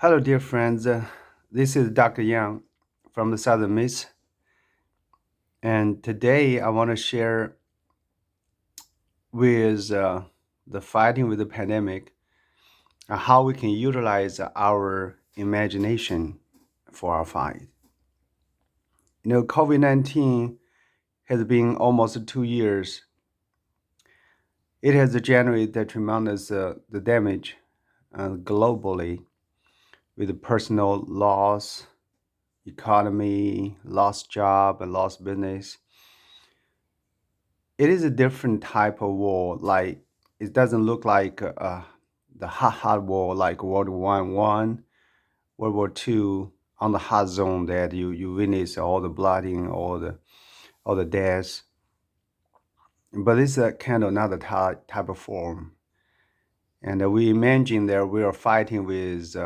Hello, dear friends. This is Dr. Yang from the Southern Miss, and today I want to share with the fighting with the pandemic how we can utilize our imagination for our fight. COVID-19 has been almost 2 years. It has generated tremendous the damage globally with personal loss, economy, lost job, and lost business. It is a different type of war. Like it doesn't look like the hot war like World War I, World War II on the hot zone that you witness all the blooding, all the deaths. But it's a kind of another type of form. And we imagine that we are fighting with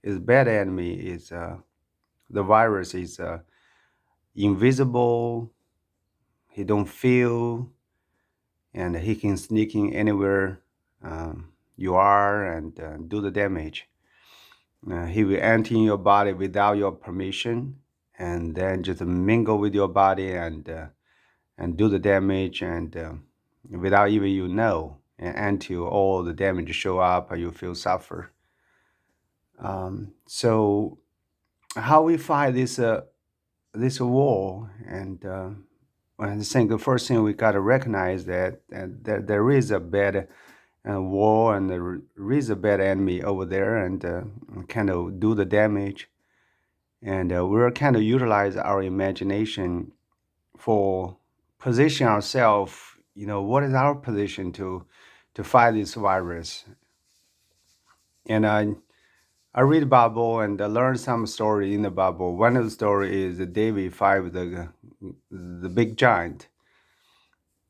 is bad enemy. Is the virus is invisible. He don't feel, and he can sneak in anywhere you are and do the damage. He will enter in your body without your permission, and then just mingle with your body and do the damage, and without even you know, and until all the damage show up, you feel suffer. So how we fight this war, and I think the first thing we got to recognize that there is a bad war, and there is a bad enemy over there, and kind of do the damage. And we're kind of utilize our imagination for position ourselves. What is our position to fight this virus? And I read Bible and learn some story in the Bible. One of the story is David fight the big giant.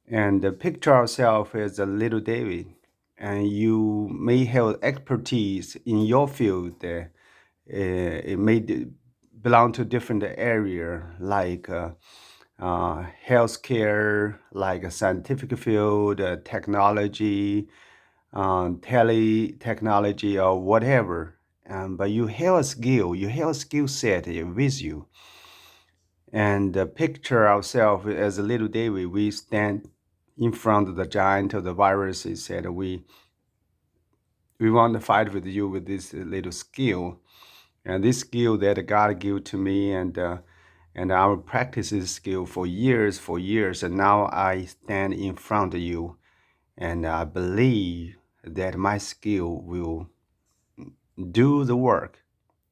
And picture ourselves as a little David, and you may have expertise in your field. It may belong to different area like healthcare, like a scientific field, technology, tele technology, or whatever. But you have a skill, you have a skill set with you. And picture ourselves as a little David. We stand in front of the giant of the virus. He said, we want to fight with you with this little skill. And this skill that God gave to me, and I will practice this skill for years. And now I stand in front of you, and I believe that my skill will do the work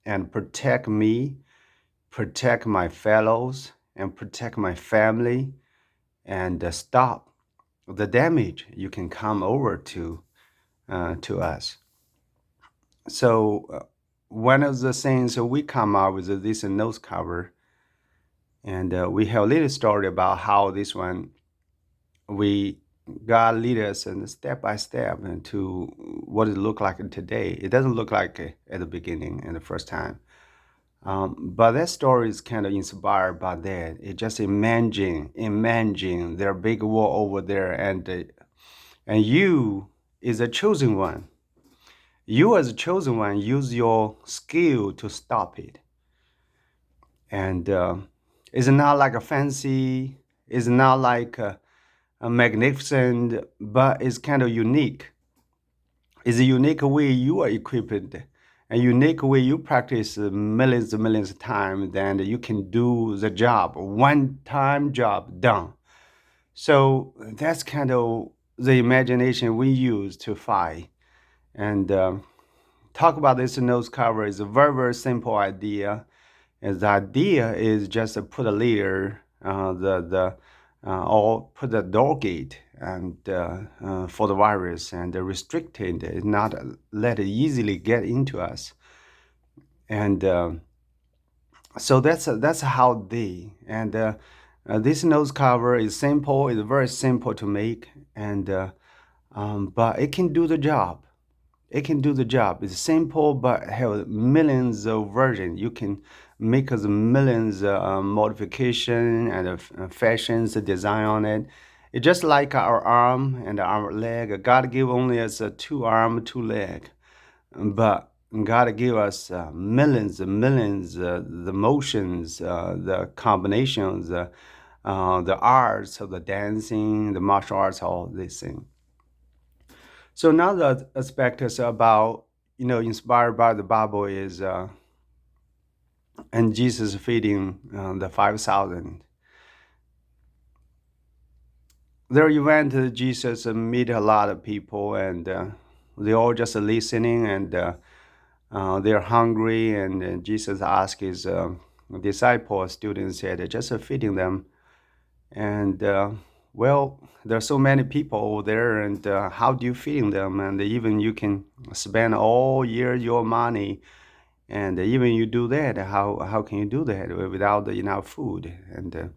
and protect me, protect my fellows, and protect my family, and stop the damage you can come over to us. So one of the things we come out with this nose cover, and we have a little story about how this one we God lead us and step by step into what it look like today. It doesn't look like at the beginning and the first time. But that story is kind of inspired by that. It just imagine their big war over there, and you is a chosen one. You as a chosen one, use your skill to stop it. And it's not like a fancy, it's not like a magnificent, but it's kind of unique. It's a unique way you are equipped, a unique way you practice millions and millions of times, then you can do the job, one time job done. So that's kind of the imagination we use to fight. And talk about this nose cover is a very, very simple idea. And the idea is just to put a layer, or put a door gate and for the virus, and restrict it, not let it easily get into us. And so that's how they and this nose cover is simple. It's very simple to make, and but it can do the job. It can do the job. It's simple, but have millions of versions. You can make us millions modification and fashions design on it. It's just like our arm and our leg. God gave only us a two arm, two leg, but God give us millions and millions, the motions, the combinations, the arts of the dancing, the martial arts, all these things. So another aspect is about, inspired by the Bible is, and Jesus feeding the 5,000. There you went to Jesus and meet a lot of people, and they all just listening, and they're hungry, and Jesus asked his disciples, students, said, just feeding them. And well, there are so many people over there, and how do you feeding them? And even you can spend all year your money, and even you do that, how can you do that without enough food? And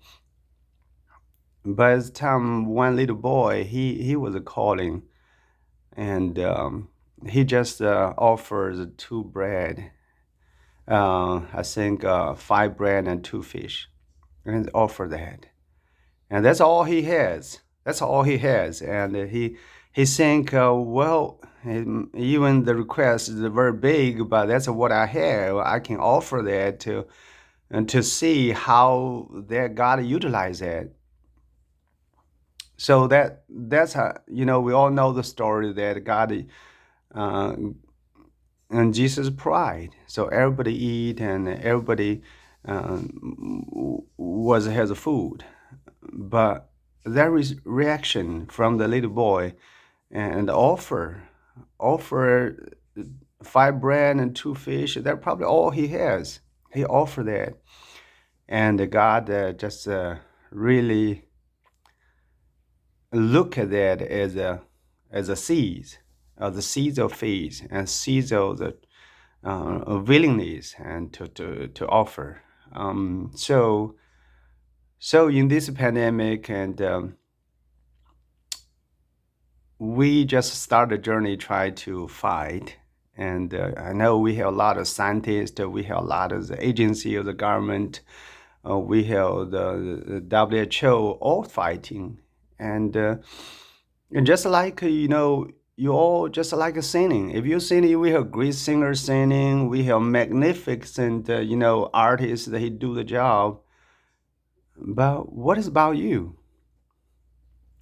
by the time one little boy, he was calling, and he just offers two bread, I think 5 bread and 2 fish, and offer that, and that's all he has. That's all he has, and he think, well, even the request is very big, but that's what I have. I can offer that to and to see how that God utilize that. So that's how, we all know the story that God uh, and Jesus pride. So everybody eat, and everybody was has food. But there is reaction from the little boy, and offer 5 bread and 2 fish. That's probably all he has. He offered that, and God just really look at that as a seed, the seeds of faith and seeds of the willingness and to offer. So in this pandemic, and we just start a journey, try to fight. And I know we have a lot of scientists, we have a lot of the agency of the government, we have the WHO all fighting. And just like, you all just like singing. If you sing, we have great singers singing, we have magnificent, artists that he do the job. But what is about you?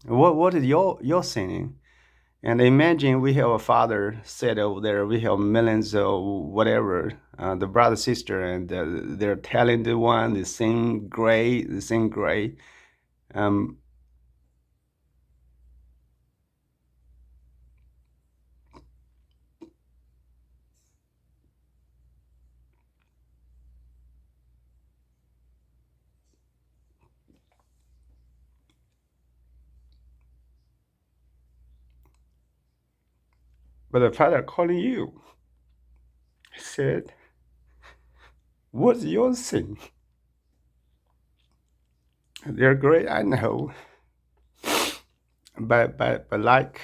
What is your singing? And imagine we have a father set over there. We have millions of whatever, the brother, sister, and they're talented one. They sing great. They sing great. Um, but the father calling you said, "What's your sin?" They're great, I know, but like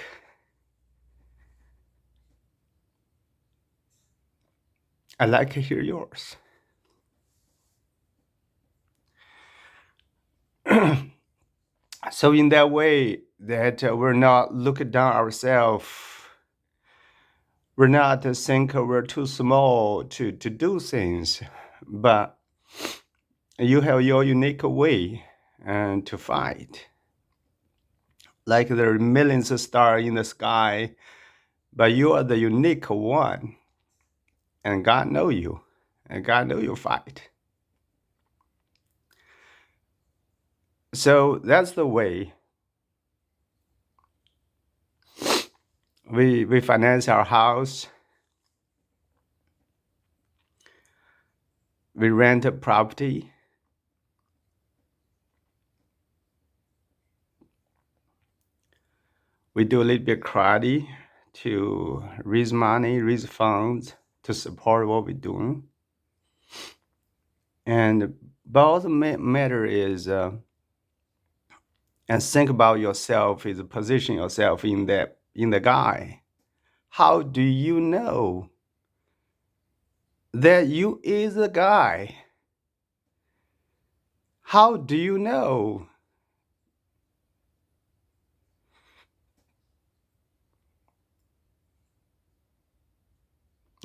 I like to hear yours. So in that way, that we're not looking down ourselves. We're not think we're too small to do things, but you have your unique way and to fight. Like there are millions of stars in the sky, but you are the unique one, and God know you, and God know you fight. So that's the way we finance our house. We rent a property. We do a little bit karate to raise money, raise funds to support what we're doing. And but all the matter is, and think about yourself, is position yourself in the guy. How do you know that you is a guy? How do you know?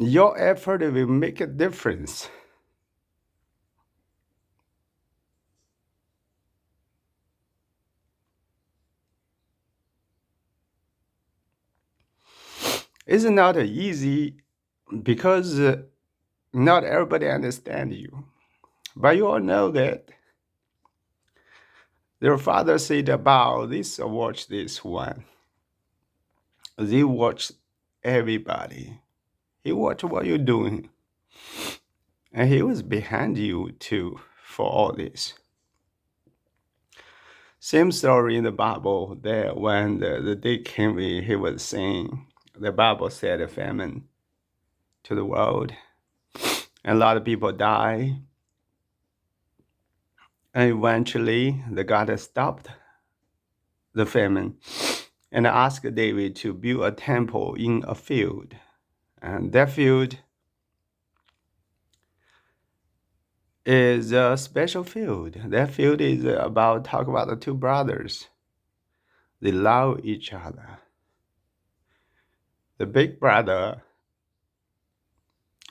Your effort will make a difference. It's not easy because not everybody understands you. But you all know that their father said about this, watch this one. They watch everybody. He watched what you're doing. And he was behind you too for all this. Same story in the Bible there when the day came, he was saying, the Bible said a famine to the world. And a lot of people die. And eventually, the God stopped the famine and asked David to build a temple in a field. And that field is a special field. That field is talk about the two brothers. They love each other. The big brother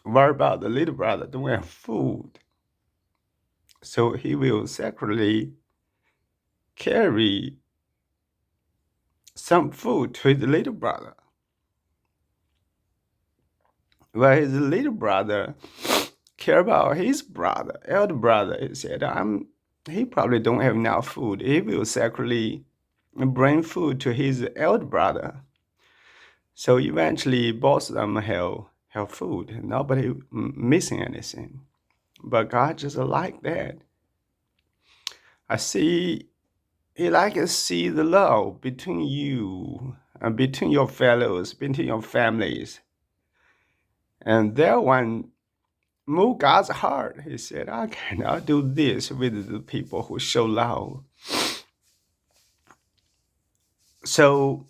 worry about the little brother don't have food. So he will secretly carry some food to his little brother. But his little brother care about his brother, elder brother. He said, he probably don't have enough food. He will secretly bring food to his elder brother. So eventually both of them have food. Nobody missing anything. But God just like that. I see, he like to see the love between you and between your fellows, between your families. And that one moved God's heart. He said, I cannot do this with the people who show love. So,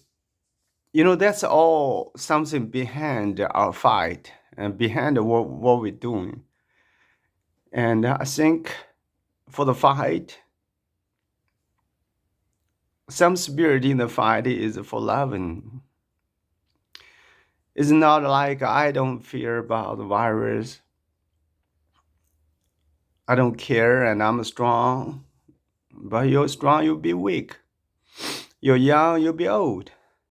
that's all something behind our fight and behind what we're doing. And I think for the fight, some spirit in the fight is for loving. It's not like I don't fear about the virus. I don't care and I'm strong. But you're strong, you'll be weak. You're young, you'll be old.